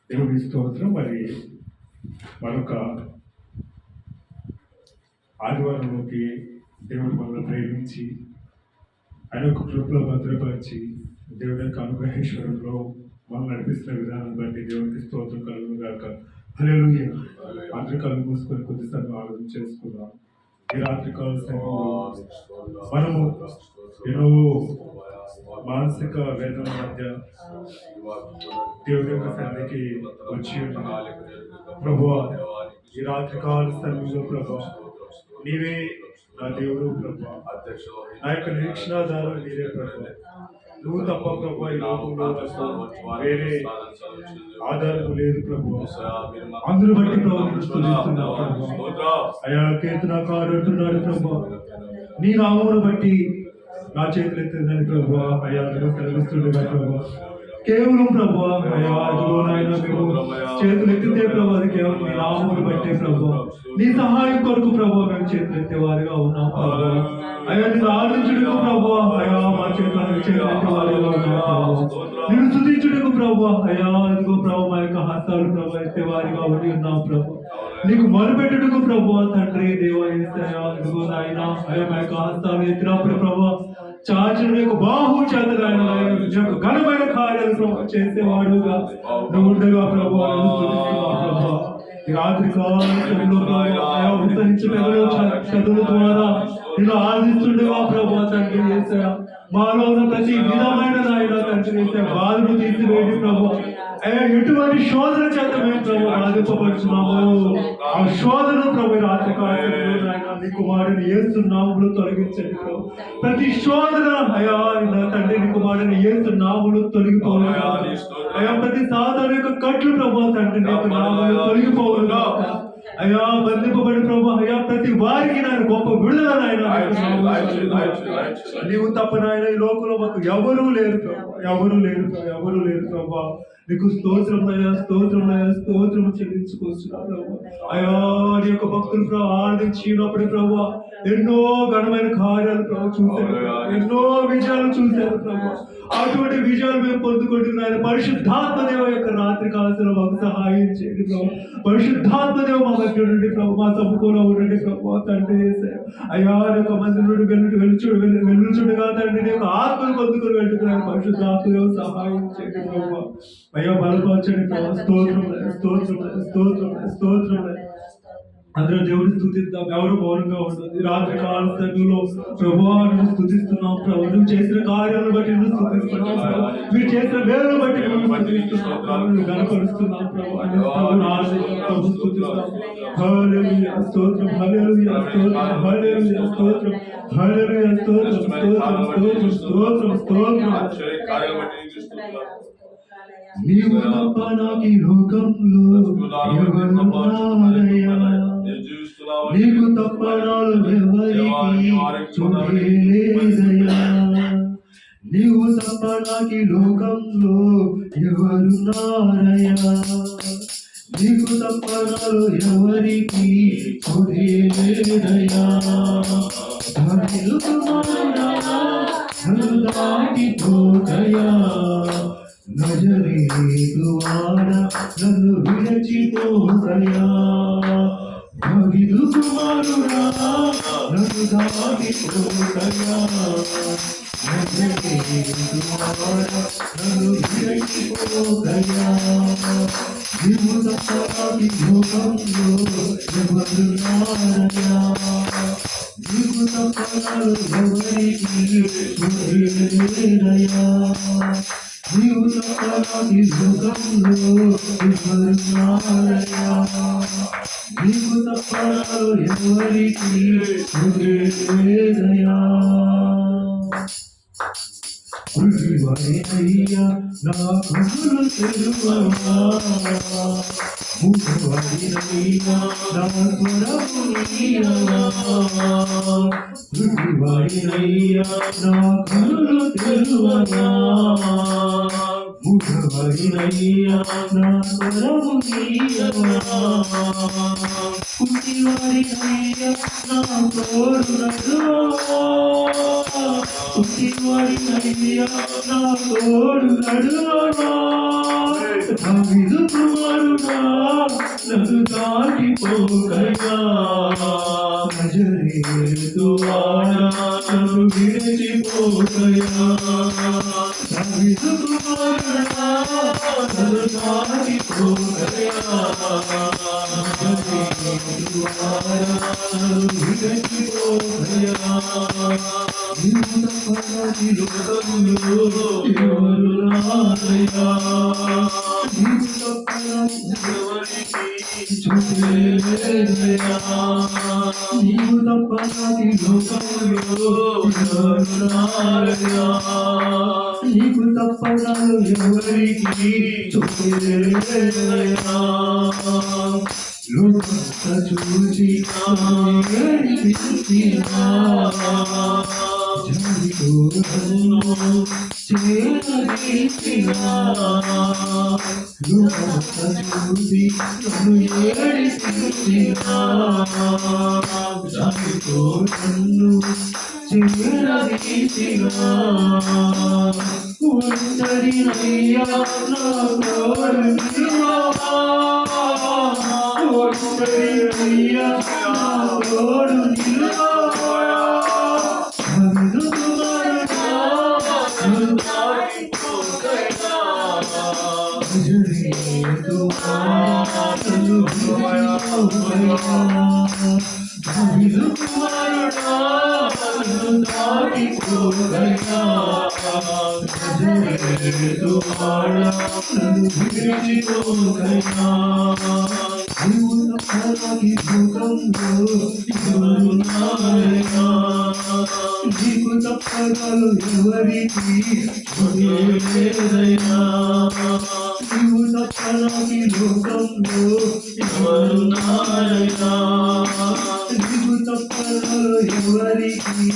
దేవుని స్తోత్రం. మరి మరొక ఆదివారంలోకి దేవుడు మనల్ని ప్రేమించి ఆయన యొక్క కృపలో భద్రపరిచి దేవుని యొక్క అనుగ్రహేశ్వరంలో మనం నడిపిస్తున్న విధానం బట్టి దేవునికి స్తోత్రం కలుగును గాక. హల్లెలూయా. అందరూ కళ్ళు మూసుకొని కొద్దిసార్లు ఆలోచన చేసుకుందాం. ఈ రాత్రి కాల మనము ఎన్నో మానసిక వేదన మధ్య దేవుడి యొక్క సన్నిధికి వచ్చి ప్రభువా, ఈ రాత్రి కాల సమయంలో ప్రభువా నీవే నా దేవుడు ప్రభువా, నా యొక్క నిరీక్షణాధారం నీవే ప్రభువా. నువ్వు తప్ప ప్రభువా ఈ లోకంలో వేరే ఆధారం లేదు ప్రభువా. అందరూ బట్టి ప్రవర్తిస్తున్నావు ప్రభువా. అయా కీర్తనకారుడు అంటున్నాడు ప్రభువా, నీ నామమును బట్టి నా చేతులు ఎత్తిందని ప్రభువా. అయ్యా నువ్వు కలిగిస్తుండగా ప్రభువా, కేవలం ప్రభువా అయ్యా అదిగో నాయన మేము చేతులు ఎత్తితే ప్రభు అది కేవలం నీ నామమును బట్టే ప్రభువా. నీ సహాయం కొరకు ప్రభువా మేము చేతులు ఎత్తేవారుగా ఉన్నాం ప్రభువా. అయ్యా నిన్ను ఆరాధించుటకు ప్రభువా అయ్యా మా చేతులు ఎత్తేవారుగా ఉన్నాం ప్రభువా. నిన్ను స్తుతించుటకు ప్రభువా అయ్యా అదిగో ప్రభు మా యొక్క హస్తాలు ప్రభు ఎత్తేవారిగా ఉండి ఉన్నాం ప్రభు. నీకు మొరపెట్టుటకు ప్రభువా తండ్రి దేవా యేసయ్యా అదిగో నాయన అయ్యా మా యొక్క హస్తాలు ఎత్తినప్పుడు ప్రభువా చాచిన యొక్క బాహు చేత ఘనమైన కార్యాలు ప్రభు చేసేవాడుగా నువ్వు ఉండగా ప్రభువా ఈ రాత్రి కాలంలో ఉత్తరించిన చదువుల ద్వారా నిన్ను ఆరాధిస్తుండగా ప్రభువా తండ్రి యేసయ్యా మాలో ఉన్న ప్రతి విధమైన నాయన తండ్రి యేసయ్యా బాధను తీసివేయండి ప్రభువా. ఎటువంటి శోధన చేత మేము ప్రభు బాధింపబడుతున్నాము, ఆ శోధన ప్రభు రాత్రి కాలంలో నీ కుమారుని యేసు నామములో తొలగించండి ప్రభు. ప్రతి శోధన అయా తండ్రి నీ కుమారుని యేసు నామములో తొలగిపోవును అయా. ప్రతి సాధారణ యొక్క కట్లు ప్రభు తండ్రి నీ యొక్క నామములో తొలగిపోవునుగా అయ్యా. బంధింపబడి ప్రభు అయ్యా ప్రతి వారికి నాయన గొప్ప విడుదల నీవు తప్ప నాయన ఈ లోకంలో మాకు ఎవరూ లేరు ప్రభు, ఎవరూ లేరు ప్రభు, ఎవరూ లేరు ప్రభు. నీకు స్తోత్రం అయ్యా, స్తోత్రం అయ్యా, స్తోత్రం చెల్లించుకోవచ్చు అయ్యా. నీ యొక్క భక్తులు ప్రభు ఆరాధించినప్పుడు ప్రభు ఎన్నో ఘనమైన కార్యాలు ప్రభు చూశారు, ఎన్నో విజయాలు చూశారు ప్రభు. అటువంటి విజయాలు మేము పొందుకుంటున్నాను. పరిశుద్ధాత్మ దేవ యొక్క రాత్రి కాలంలో మాకు సహాయం చేయండి ప్రభు. పరిశుద్ధాత్మ దేవ మా మధ్య నుండి ప్రభు, మా సముఖంలో ఉండండి ప్రభు తండ్రి అయ్యా. యొక్క మంది నుండి వెలుచుడుగా తండ్రి నీ యొక్క ఆత్మను పొందుకొని వెళ్తున్నాను. పరిశుద్ధాత్మ దేవ సహాయం చేయండి ప్రభు అయ్యా. బలపరచండి ప్రభు. స్తోత్రం స్తోత్రం స్తోత్రం స్తోత్రం. అందరూ దేవుడిని స్తుతిద్దాం. ఎవరు మౌనంగా ఉంటుంది. రాత్రి కాల సమయంలో ప్రభువా నువ్వు స్తుతిస్తున్నాం ప్రభు. నువ్వు చేసిన కార్యాలను బట్టి నువ్వు స్తుతిస్తున్నాం ప్రభు. మీరు చేసిన మేలును బట్టి నువ్వు స్తుతిస్తున్నాం ప్రభు. నువ్వు గణపరుస్తున్నాం ప్రభు. ప్రభు స్తుతిస్తాం. హల్లెలూయా స్తోత్రం, హల్లెలూయా స్తోత్రం, హల్లెలూయా స్తోత్రం, హల్లెలూయా స్తోత్రం, స్తోత్రం స్తోత్రం స్తోత్రం స్తోత్రం. నీవు తప్ప నాకు లోకంలో ఎవరున్నారయ్యా, నీకు తప్ప నాలో ఎవరికి చోటే లేదయ్యా. నీవు తప్ప నాకు లోకంలో ఎవరున్నారయ్యా, నీకు తప్ప నాలో ఎవరికి చోటే లేదయ్యా. దాటిపోదయా నజరేతు వాడ నన్ను విరచిపోదయా. భగిదు కుమారుడా నన్ను దాటిపోదయా. నజరేతు వాడ నన్ను విరచిపోదయా. నీవు తప్ప లోకంలో ఎవరున్నారయ్యా, నీకు తప్ప ఎవరికి లేదయ్యా. నీవు తప్ప లోకంలో ఎవరున్నారయ్యా, నీకు తప్ప ఎవరికి లేదయ్యా. అయ్యా నా కన్నులు తెరువవా, ముఖవాడినయ్యా నా స్వరము నీయవా. వాడినయ్యా నా కన్నులు తెరువవా, ముఖవాడినయ్యా నా స్వరము నీయవా. పుట్టివాడినయ్యా నా తోడు నడువా, పుట్టివాడినయ్యా నా తోడు నడువా, దావీదు కుమారుడా నన్ను దాటిపోకయ్యా, నజరేతు వాడా నన్ను విడిచిపోకయ్యా, దావీదు కుమారుడా నన్ను దాటిపోకయ్యా, నజరేతు వాడా నన్ను విడిచిపోకయ్యా, నీవు తప్ప ఈ లోకములో ఎవరు రారయ్యా, నీవు తప్ప ఎవరికి చోటే లేదయ్యా, నీవు తప్ప ఈ లోకములో ఎవరు రారయ్యా, నీవు తప్ప ఎవరికి చోటే లేదయ్యా, లోకంతా చూసి ఏడిపించినా జడితో నన్ను చేరదీసినా, లోకంతా చూసి నన్ను ఏడిపించినా జడితో నన్ను చేరదీసినా, ఒంటరినయ్యా నా తోడు నీవా, ఒంటరినయ్యా నా తోడు నీవా, దావీదు కుమారుడా నన్ను దాటిపోకయ్యా, నజరేతు వాడా నన్ను విడిచిపోకయ్యా, దావీదు కుమారుడా నన్ను దాటిపోకయ్యా, నజరేతు వాడా నన్ను విడిచిపోకయ్యా, నీవు తప్ప ఈ లోకంలో ఎవరు నారయ్యా, నీకు తప్ప ఎవరికి చోటే లేదయ్యా, నీవు తప్ప ఈ లోకంలో ఎవరు నారయ్యా, నీవు తప్ప ఎవరికి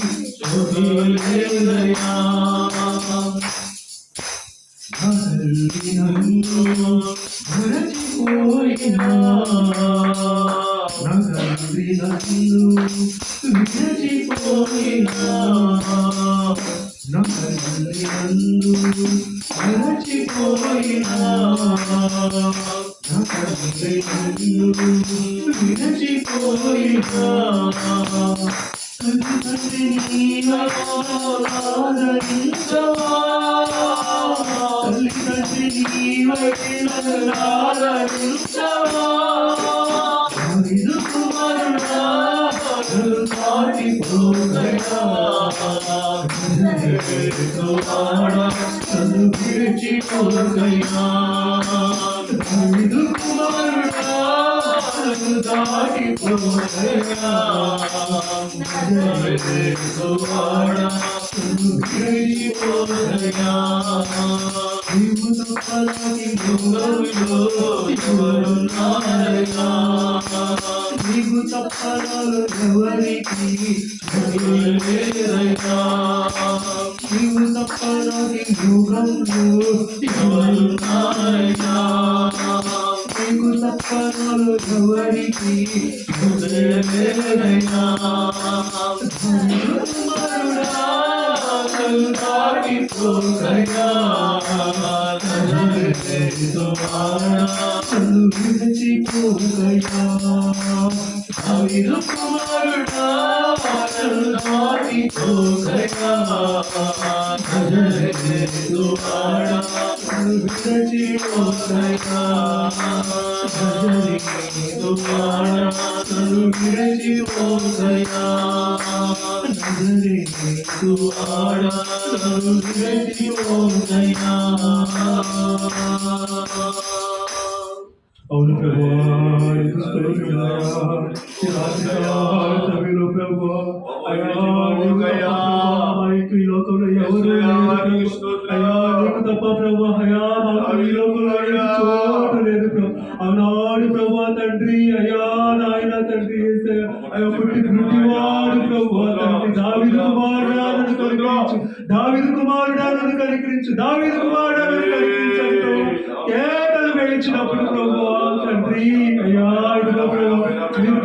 చోటే లేదయ్యా, నా తల్లి నన్ను మరచిపోయినా, నా తండ్రి నన్ను విడిచిపోయినా, నా తల్లి నన్ను మరచిపోయినా, నా తండ్రి నన్ను విడిచిపోయినా, తల్లి నీవే ఆదరించవా, తల్లి నీవే నన్ను ఆదరించవా, దావీదు కుమారుడా నన్ను దాటిపోకయ్యా, నజరేతు వాడా నన్ను విడిచిపోకయ్యా, దావీదు కుమారుడా నన్ను దాటిపోకయ్యా, నజరేతు వాడా నన్ను విడిచిపోకయ్యా, నీవు తప్ప ఈ లోకములో ఎవరు నారయ్యా, నీవు తప్ప ఎవరికి చోటే లేదయ్యా, నీవు తప్ప ఈ లోకంలో ఎవరు నారయ్యా, నీకు తప్ప ఎవరికి చోటే లేదయ్యా, దావీదు కుమారుడా నన్ను దాటిపోకయ్యా, నజరేతు వాడా నన్ను విడిచిపోకయ్యా, దావీదు కుమారుడా నన్ను దాటిపోకయ్యా, నజరేతు వాడా నన్ను విడిచిపోకయ్యా, నజరేతు వాడా నన్ను విడిచిపోకయ్యా, నజరేతు వాడా నన్ను విడిచిపోకయ్యా. అవును ప్రభువా, నీకు స్తోత్రమయ్యా, ఈ రాత్రికాల సమయంలో ప్రభువా, అయ్యా నీవు తప్ప ప్రభువా మాకు ఈ లోకంలో ఎవరు లేరు ప్రభు. అయ్యా నీకు తప్ప ప్రభువా, అయ్యా మాకు ఈ లోకంలో చోటు లేదు ప్రభు. ఆనాడు ప్రభువా తండ్రి, అయ్యా నాయన తండ్రి యేసయ్యా, అయ్యా పుట్టివాడు ప్రభువా తండ్రి, దావీదు కుమారుడా నన్ను కనికరించు, దావీదు కుమారుడా నన్ను కనికరించు, దావీదు కుమారుడా నన్ను కనికరించు కేకలు వేయించినప్పుడు ప్రభువా తండ్రి, అయ్యా ఇదిగో ప్రభు మీరు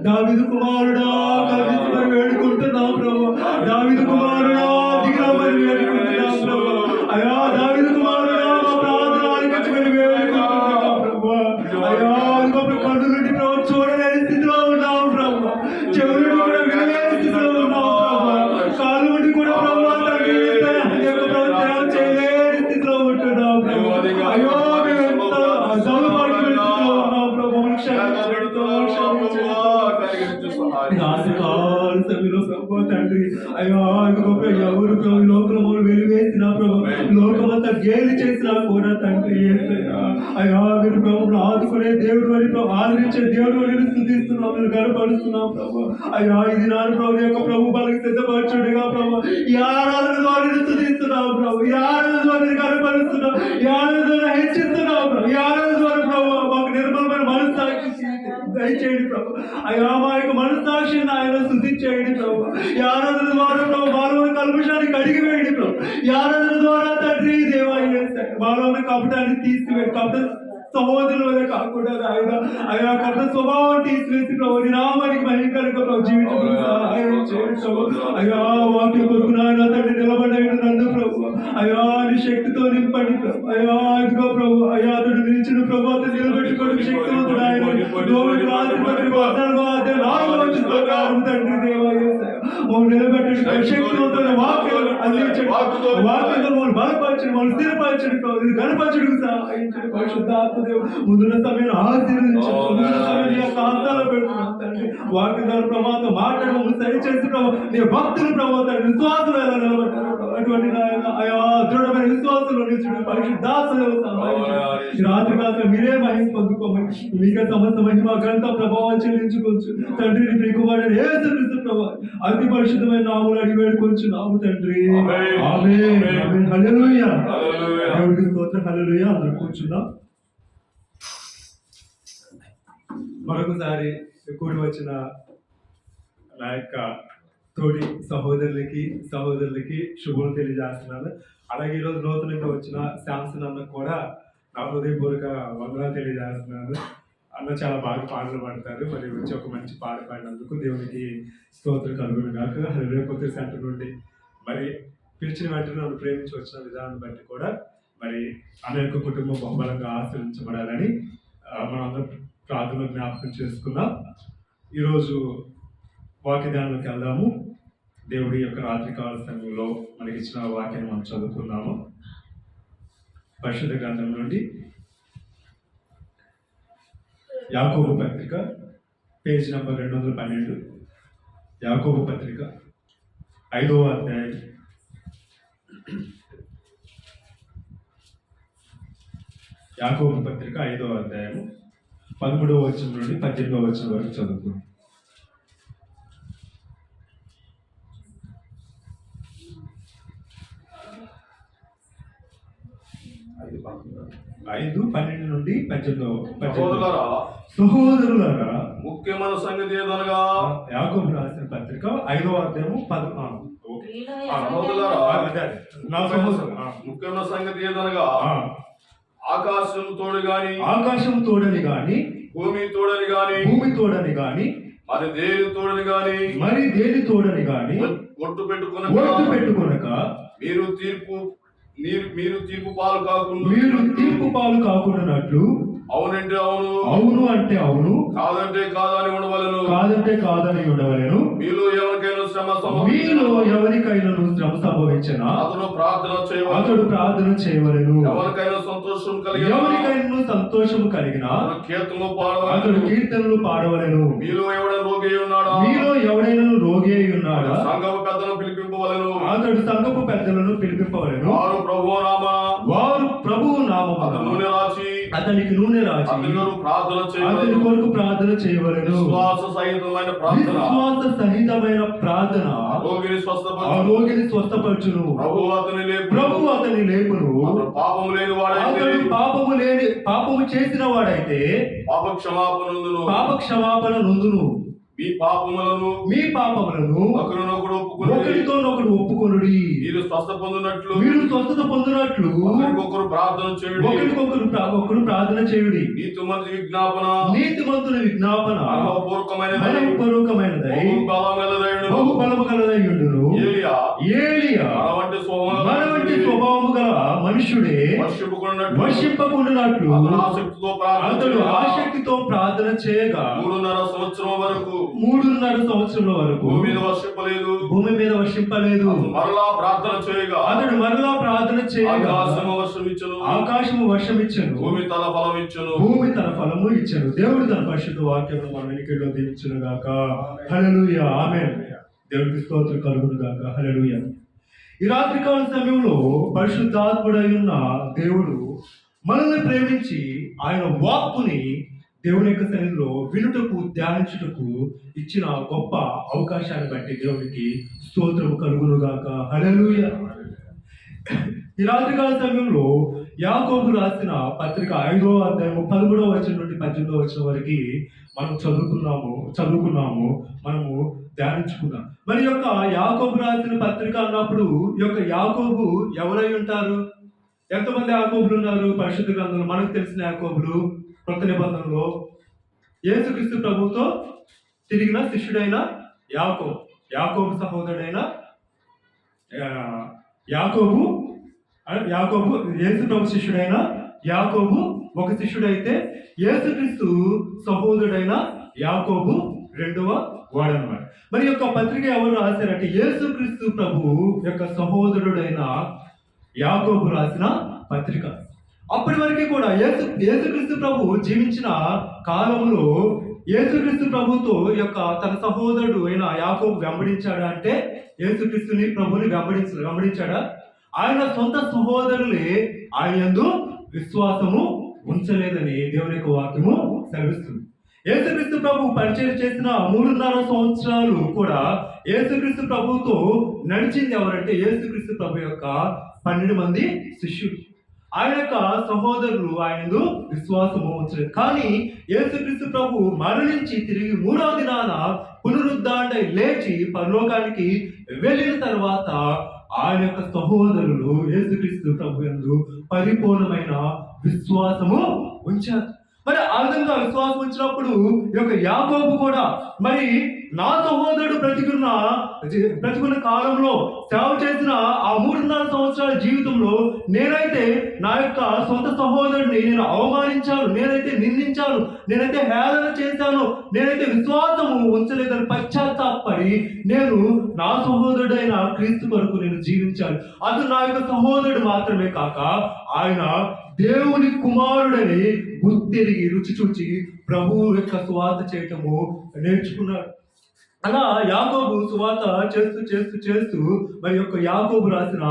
దావీదు కుమారుడా కరుణించి మరి వేడుకుంటున్నాం ప్రభు. దావీదు కుమారుడా దిగిరా మరి వేడుకుంటున్నాం ప్రభు. అయ్యా దావీదు కుమారుడా మా ప్రార్థన ఆలకించి మరి వేడుకుంటున్నాం ప్రభు. అయ్యా ఇంకొక కళ్ళు నుండి ప్రభు చూడలేని స్థితిలో ఉన్నాం ప్రభు. చెవులు నుండి కూడా వినలేని స్థితిలో ఉన్నాం ప్రభు. కాళ్ళు నుండి కూడా ప్రభు తండ్రి సేవ చేయలేని స్థితిలో ఉంటున్నాం ప్రభు. అయ్యో మేము ఎంత దౌర్భాగ్యమైన స్థితిలో ఉన్నాం ప్రభు. రాజకాల సమయంలో ప్రభు తండ్రి అయ్యా గొప్ప ఎవరు ప్రభు లోకము వెలివేసిన ప్రభు లోకమంతా గేలి చేసినా కూడా తండ్రి యేసయ్యా అయ్యా మీరు ప్రభువును ఆదుకునే దేవుడు అని ప్రభు ఆదరించే దేవుడు అని స్తుతిస్తున్నాం, మీరు గనపరుస్తున్నాం ప్రభు. అయ్యా ఇది నాడు ప్రభు యొక్క ప్రభు బలకి సిద్ధపరచుడుగా ప్రభు ఈ ఆరాధన ద్వారా స్తుతిస్తున్నాం ప్రభు. ఈ ఆరాధన ద్వారా గనపరుస్తున్నాం, ఈ ఆరాధన ద్వారా హెచ్చిస్తున్నాం ప్రభు. ఈ ఆరాధన ద్వారా ప్రభు మాకు నిర్మలమైన మనస్సాక్షి దయచేయండి ప్రభు. అయ్యా మా యొక్క మనస్సాక్షిని ఆయన స్తుతించేయండి ప్రభు. ఈ ఆరాధన ద్వారా ప్రభు మాలో కల్మషాన్ని కడిగి వేయండి ప్రభు. ఈ ఆరాధన ద్వారా తండ్రి దేవా మాలో కపటాన్ని తీసివేయండి. కపట సహోదరుల వల్ల కాకుండా ఆయన అయ్యా కపట స్వభావం తీసివేసి ప్రభు నీ నామానికి భయంకరంగా ప్రభు జీవించడం సహాయం చేయండి ప్రభు. అయ్యా వాక్య కొరకు నాయన తండ్రి నిలబడిన నందు ప్రభు అయ్యా నీ శక్తితో నింపండి ప్రభు. అయ్యా ఇదిగో ప్రభు అయ్యా అతడు నిలిచిన ప్రభు అతను నిలబెట్టుకోవడం శక్తివంతుడు ఆయన తండ్రి దేవా నిలబెట్టండి శక్తివంతుడు వాక్యాలు అందించండి. వాక్యంలో మమ్మల్ని బలపరచండి, మమ్మల్ని స్థిరపరచండి ప్రభు. ఇది గణపరచుడు సహాయించండి పరిశుద్ధాత్మ ముందున్న సమయం ఆశీర్వదించండి. హస్తాలు పెడుతున్నాం తండ్రి. వాక్య ద్వారా ప్రమాదం మాట్లాడము సరిచేసి ప్రభు నీ భక్తులు ప్రభు తండ్రి విశ్వాసులు ఎలా నిలబడ్డారు అటువంటి అయ్యా దృఢమైన విశ్వాసంలో నిలిచి పరిశుద్ధాత్మ రాత్రి కాలం మీరే మహిమ పొందుకోమని మీకే సమస్త మహిమ గంట ప్రభావం చెల్లించుకోవచ్చు తండ్రి. నీ ప్రియకుమారుడు యేసుక్రీస్తు ప్రభు అతి పరిశుద్ధమైన నామములో అడిగి వేడుకొంచున్నాము తండ్రి. ఆమేన్ ఆమేన్ హల్లెలూయా. దేవునికి స్తోత్రం హల్లెలూయా. అందరూ కూర్చుందాం. మరొకసారి కూడి వచ్చిన నా యొక్క తోటి సహోదరులకి శుభం తెలియజేస్తున్నాను. అలాగే ఈరోజు నూతనంగా వచ్చిన శాంసన్ అన్న కూడా నా హృదయపూర్వక వందనాలు తెలియజేస్తున్నాను. అన్న చాలా బాగా పాటలు పాడతారు. మరి వచ్చి ఒక మంచి పాట పాడినందుకు దేవునికి స్తోత్రం కలుగును గాక. హల్లెలూయా. కొత్త సెంటర్ నుండి మరి పిలిచిన వెంటనే నన్ను ప్రేమించి వచ్చిన విధానాన్ని బట్టి కూడా మరి అన్న యొక్క కుటుంబం బహుబలంగా ఆశీర్వించబడాలని మనందరం ప్రార్థనలో జ్ఞాపకం చేసుకుందాం. ఈరోజు వాక్యదానంలోకి వెళ్దాము. దేవుడి యొక్క రాత్రికాల సమయంలో మనకి ఇచ్చిన వాక్యాన్ని మనం చదువుకుందాము. పరిశుద్ధ గ్రంథం నుండి యాకోబు పత్రిక పేజ్ నంబర్ 212. యాకోబు పత్రిక 5వ అధ్యాయం యాకోబు పత్రిక 5వ అధ్యాయము 13వ వచనం నుండి 18వ వచనం వరకు చదువుకుందాం. 5:12 నుండి 18. సహోదరులారా ముఖ్యమైన సంగతి ఏదనగా యాకోబు రాసిన పత్రిక 5వ అధ్యాయము 13. ముఖ్యమైన సంగతి ఏదనగా ఆకాశం తోడని గాని భూమి తోడని గాని మరి దేని తోడని గాని ఒట్టు పెట్టుకొనక మీరు తీర్పు పాలు కాకుండానట్లు అవును అంటే అవును కాదంటే కాదని ఉండవలెను. మీలో ఎవరికైనా శ్రమ సంభవించినా అతడు ప్రార్థన చేయవలెను. ఎవరికైనా సంతోషం కలిగినా అతడు కీర్తనలు పాడవలెను. మీలో ఎవడైనా రోగి అయి ఉన్నాడా అతడు సంఘపు పెద్దలను పిలిపింపవలెను. వారు ప్రభువు నామమున అతనికి నూనె రాసి అతని కొరకు ప్రార్థన చేయవలెను. విశ్వాస సహితమైన ప్రార్థన ఆ రోగిని స్వస్థపరచును. ప్రభు అతని లేపును. పాపము చేసిన వాడైతే పాప క్షమాపణ నొందును. మీ పాపములను ఒకరినొకడు ఒప్పుకొనుడి. ఒకరితోనొకడు ఒప్పుకొనుడి. మీరు స్వస్థ పొందినట్లు స్వస్థత పొందినట్లు ఒకరికొకరు ప్రార్థన చేయుడి. ఒకరు ప్రార్థన చేయుడి. నీతిమంతుని విజ్ఞాపన అనుభవపూర్వకమైనదై బహు బలము గలదయ్యుండును. ఏలియా మన వంటి స్వభావము గల మనుష్యుడే వర్షింపకుండునట్లు అతడు ఆసక్తితో ప్రార్థన చేయగా 3.5 సంవత్సరముల వరకు భూమి మీద వర్షింపలేదు. అతడు మరలా ప్రార్థన చేయగా ఆకాశము వర్షమిచ్చను, భూమి తన ఫలము ఇచ్చను. దేవుడు తన పరిశుద్ధ వాక్యమును మన వెనుకల్లో దీవించును గాక. హల్లెలూయా, ఆమేన్. దేవుడికి స్తోత్రం కలుగును గాక. హల్లెలూయా. ఈ రాత్రికాల సమయంలో పరిశుద్ధాత్ముడై ఉన్న దేవుడు మనల్ని ప్రేమించి ఆయన వాక్కుని దేవుని యొక్క సన్నిధిలో వినుటకు, ధ్యానించుటకు ఇచ్చిన గొప్ప అవకాశాన్ని బట్టి దేవునికి స్తోత్రం కలుగును గాక. హల్లెలూయా. ఈ రాత్రికాల సమయంలో యాకోబు రాసిన పత్రిక 5వ అధ్యాయము 13వ వచనం నుండి 18వ వచనం వరకు మనం చదువుకున్నాము, మనము ధ్యానించుకున్నాం. మరి యొక్క యాకోబు రాసిన పత్రిక అన్నప్పుడు ఈ యొక్క యాకోబు ఎవరై ఉంటారు? ఎంతమంది యాకోబులు ఉన్నారు పరిశుద్ధ గ్రంథంలో? మనకు తెలిసిన యాకోబులు కొత్త నిబంధనలో యేసుక్రీస్తు ప్రభువుతో తిరిగిన శిష్యుడైన యాకోబు సహోదరుడైన యాకోబు యేసు ప్రభు శిష్యుడైన యాకోబు ఒక శిష్యుడైతే యేసుక్రీస్తు సహోదరుడైన యాకోబు రెండవ వాడనమాట. మరి యొక్క పత్రిక ఎవరు రాశారంటే యేసుక్రీస్తు ప్రభు యొక్క సహోదరుడైన యాకోబు రాసిన పత్రిక. అప్పటి వరకు కూడా యేసుక్రీస్తు ప్రభు జీవించిన కాలంలో యేసుక్రీస్తు ప్రభుతో యొక్క తన సహోదరుడు అయిన యాకోబు వెంబడించాడా అంటే యేసుక్రీస్తుని ప్రభుని వెంబడించాడా? ఆయన సొంత సహోదరులే ఆయన యందు విశ్వాసము ఉంచలేదని దేవుని యొక్క వాక్యము సెలవిస్తుంది. యేసుక్రీస్తు ప్రభు పరిచయం చేసిన 3.5 సంవత్సరాలు కూడా యేసుక్రీస్తు ప్రభుతో నడిచింది ఎవరంటే యేసుక్రీస్తు ప్రభు యొక్క 12 మంది శిష్యులు. ఆయన యొక్క సహోదరులు ఆయన విశ్వాసము ఉంచలేదు. కానీ యేసుక్రీస్తు ప్రభు మరణించి తిరిగి 3వ దినాన పునరుద్ధారణై లేచి పరలోకానికి వెళ్ళిన తర్వాత ఆయన యొక్క సహోదరులు యేసుక్రీస్తు ప్రభు యందు పరిపూర్ణమైన విశ్వాసము ఉంచారు. మరి ఆ విధంగా విశ్వాసం ఉంచినప్పుడు ఈ యొక్క యాకోబు కూడా మరి నా సహోదరుడు బ్రతికున్న కాలంలో సేవ చేసిన ఆ 3.5 సంవత్సరాల జీవితంలో నేనైతే నా యొక్క సొంత సహోదరుడిని నేను అవమానించాను, నేనైతే నిందించాను, నేనైతే హేళన చేశాను, నేనైతే విశ్వాసము ఉంచలేదని పశ్చాత్తాపడి నేను నా సహోదరుడైన క్రీస్తు కొరకు నేను జీవించాను. అది నా యొక్క సహోదరుడు మాత్రమే కాక ఆయన దేవుని కుమారుడని గుర్తెరిగి రుచి చూచి ప్రభువు యొక్క సువార్త చేయటము నేర్చుకున్నాడు. అలా యాకోబు సువార్త చేస్తూ మరి యొక్క యాకోబు రాసిన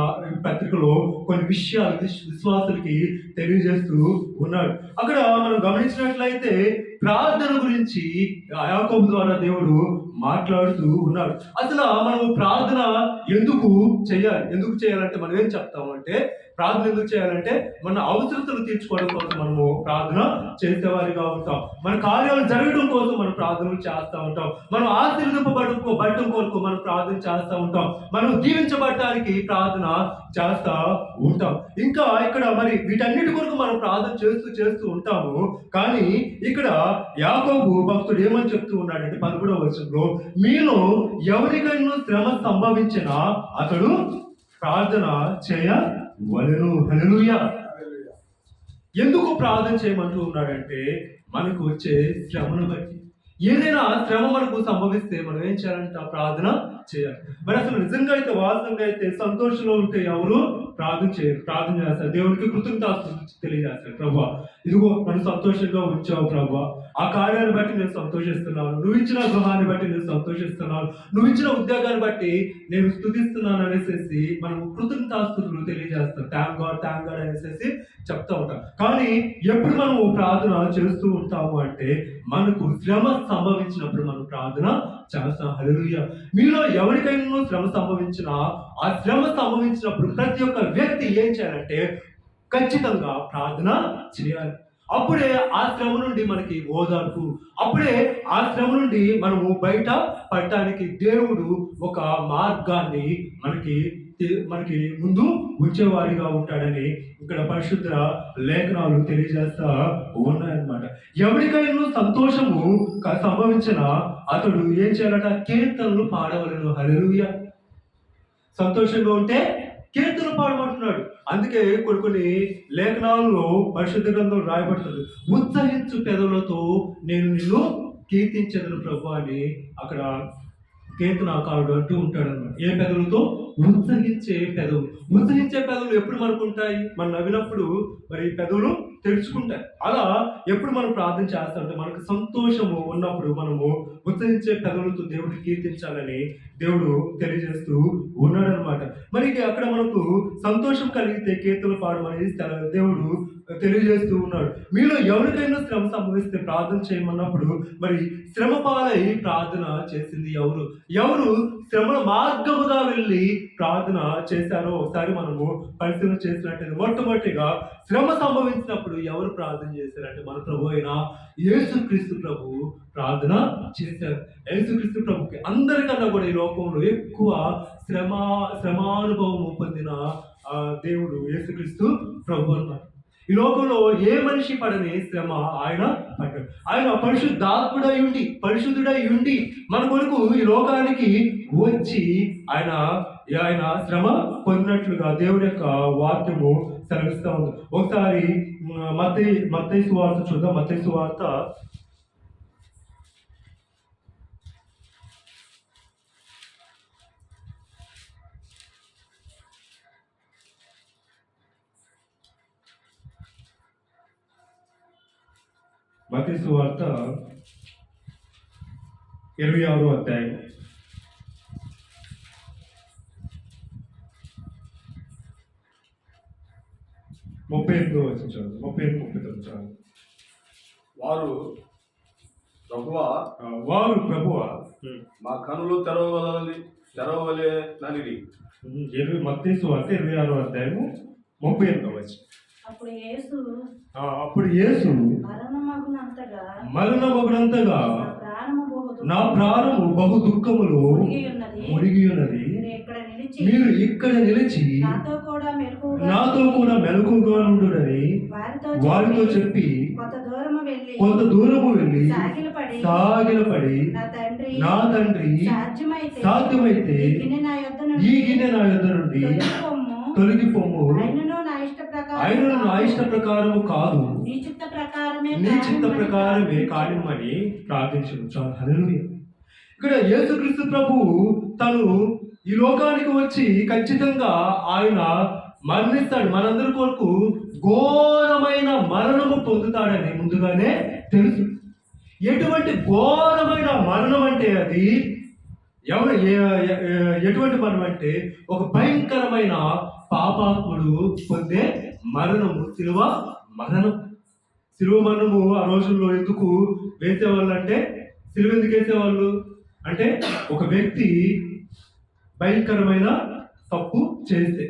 పత్రికలో కొన్ని విషయాలు విశ్వాసులకి తెలియజేస్తూ ఉన్నాడు. అక్కడ మనం గమనించినట్లయితే ప్రార్థన గురించి యాకోబు ద్వారా దేవుడు మాట్లాడుతూ ఉన్నాడు. అసలు మనం ప్రార్థన ఎందుకు చేయాలంటే మనం ఏం చెప్తామంటే ప్రార్థన ఎందుకు చేయాలంటే మన అవసరతలు తీర్చుకోవడం కోసం మనము ప్రార్థన చేసేవారిగా ఉంటాం. మన కార్యాలు జరగడం కోసం మనం ప్రార్థనలు చేస్తూ ఉంటాం. మనం ఆశీర్వదింపబడటం కొరకు మనం ప్రార్థన చేస్తూ ఉంటాం. మనం దీవించబడటానికి ప్రార్థన చేస్తూ ఉంటాం. ఇంకా ఇక్కడ మరి వీటన్నిటి కొరకు మనం ప్రార్థన చేస్తూ ఉంటాము. కానీ ఇక్కడ యాకోబు భక్తుడు ఏమని చెప్తూ ఉన్నాడంటే 11వ వచనంలో మీలో ఎవరికైనా శ్రమ సంభవించినా అతడు ప్రార్థన చేయవలెను. హల్లెలూయా. ఎందుకు ప్రార్థన చేయమంటూ ఉన్నాడంటే మనకు వచ్చే శ్రమను బట్టి. ఏదైనా శ్రమ మనకు సంభవిస్తే మనం ఏం చేయాలంటే ప్రార్థన చేయాలి. మరి అసలు నిజంగా అయితే వాస్తవంగా అయితే సంతోషంలో ఉంటే ఎవరు ప్రార్థన చేయరు, ప్రార్థన చేస్తారు. దేవునికి కృతజ్ఞతాస్తుతులు తెలియజేస్తారు. ప్రభువా ఇదిగో నన్ను సంతోషంగా ఉంచావు ప్రభువా, ఆ కార్యాన్ని బట్టి నేను సంతోషిస్తున్నాను, నువ్వు ఇచ్చిన గృహాన్ని బట్టి నేను సంతోషిస్తున్నాను, నువ్వు ఇచ్చిన ఉద్యోగాన్ని బట్టి నేను స్తుతిస్తున్నాను అనేసి మనం కృతజ్ఞతాస్తుతులు తెలియజేస్తాం. థ్యాంక్ గాడ్ అనేసి చెప్తా ఉంటాం. కానీ ఎప్పుడు మనము ప్రార్థన చేస్తూ ఉంటాము అంటే మనకు శ్రమ సంభవించినప్పుడు మనం ప్రార్థన చేస్తాం. హల్లెలూయా. మీలో ఎవరికైనా శ్రమ సంభవించినా ఆ శ్రమ సంభవించినప్పుడు ప్రతి ఒక్క వ్యక్తి ఏం చేయాలంటే ఖచ్చితంగా ప్రార్థన చేయాలి. అప్పుడే ఆ శ్రమ నుండి మనకి ఓదార్పు, అప్పుడే ఆ శ్రమ నుండి మనము బయట పడటానికి దేవుడు ఒక మార్గాన్ని మనకి ముందు ఉంచేవాడిగా ఉంటాడని ఇక్కడ పరిశుద్ధ లేఖనాలు తెలియజేస్తా ఉన్నాయన్నమాట. ఎవరికైనా సంతోషము సంభవించిన అతడు ఏం చేయాలట? కీర్తనలు పాడవలను. హల్లెలూయా. సంతోషంగా ఉంటే కీర్తనలు పాడమంటున్నాడు. అందుకే కొన్ని లేఖనాల్లో పరిశుద్ధ గ్రంథం రాయబడుతుంది, ఉత్సహించు పెదవులతో నేను నిన్ను కీర్తించదను ప్రభు అని అక్కడ కీర్తనాకారుడు అంటూ ఉంటాడు అన్నమాట. ఏ పెదవులతో? ఉత్సహించే పెదవులు. ఉత్సహించే పెదవులు ఎప్పుడు మనకు ఉంటాయి? మనం నవ్వినప్పుడు మరి పెదవులు తెరుచుకుంటాయి. అలా ఎప్పుడు మనం ప్రార్థన చేస్తామంటే మనకు సంతోషము ఉన్నప్పుడు మనము ఉత్సహించే పెదవులతో దేవుడిని కీర్తించాలని దేవుడు తెలియజేస్తూ ఉన్నాడు అనమాట. మరి అక్కడ మనకు సంతోషం కలిగితే కీర్తనలు పాడమని దేవుడు తెలియజేస్తూ ఉన్నాడు. మీలో ఎవరికైనా శ్రమ సంభవిస్తే ప్రార్థన చేయమన్నప్పుడు మరి శ్రమ పాలై ప్రార్థన చేసింది ఎవరు శ్రమల మార్గముగా వెళ్ళి ప్రార్థన చేశారో ఒకసారి మనము పరిశీలన చేసినట్టయితే మొట్టమొదటిగా శ్రమ సంభవించినప్పుడు ఎవరు ప్రార్థన చేశారంటే మన ప్రభు అయిన యేసుక్రీస్తు ప్రభు ప్రార్థన చేశారు. యేసుక్రీస్తు ప్రభుకి అందరికన్నా కూడా ఈ లోకంలో ఎక్కువ శ్రమానుభవం పొందిన దేవుడు యేసుక్రీస్తు ప్రభు అన్నమాట. ఈ లోకంలో ఏ మనిషి పడని శ్రమ ఆయన పడ్డాడు. ఆయన పరిశుద్ధుడై ఉండి మన కొరకు ఈ లోకానికి వచ్చి ఆయన శ్రమ పొందినట్లుగా దేవుడి యొక్క వాక్యము సెలవిస్తూ ఉంది. ఒకసారి మత్తయి సువార్త చూద్దాం. మత్తయి సువార్త 26వ అధ్యాయం 38వ వచనం చదువు. 38-39 వారు ప్రభువా మా కనులు తెరవవలెనని. మత్తయి సువార్త 26వ అధ్యాయము 38వ వచనం. అప్పుడు యేసు మరణమగునంతగా నా ప్రాణము బహు దుఃఖములు మునిగి ఉన్నది. మీరు ఇక్కడ నిలిచి నాతో కూడా మెలకుగా ఉండుడని వారితో చెప్పి కొంత దూరము వెళ్ళి సాగిలపడి నా తండ్రి సాధ్యమైతే ఈ గిన్నె నా యొద్ద నుండి తొలగిపోము, ఆయనను నా ఇష్ట ప్రకారము కాదు నీ చిత్త ప్రకారమే కానిమ్మని ప్రార్థించు. హల్లెలూయా. ఇక్కడ యేసుక్రీస్తు ప్రభు తను ఈ లోకానికి వచ్చి ఖచ్చితంగా ఆయన మరణిస్తాడు, మనందరి కొరకు ఘోరమైన మరణము పొందుతాడని ముందుగానే తెలుసు. ఎటువంటి ఘోరమైన మరణం అంటే అది ఎటువంటి మరణం అంటే ఒక భయంకరమైన పాపాత్ముడు పొందే మరణము, శిలువ మరణము. ఆ రోజుల్లో ఎందుకు వేసేవాళ్ళు అంటే, శిలువ ఎందుకు వేసేవాళ్ళు అంటే ఒక వ్యక్తి భయంకరమైన తప్పు చేస్తే,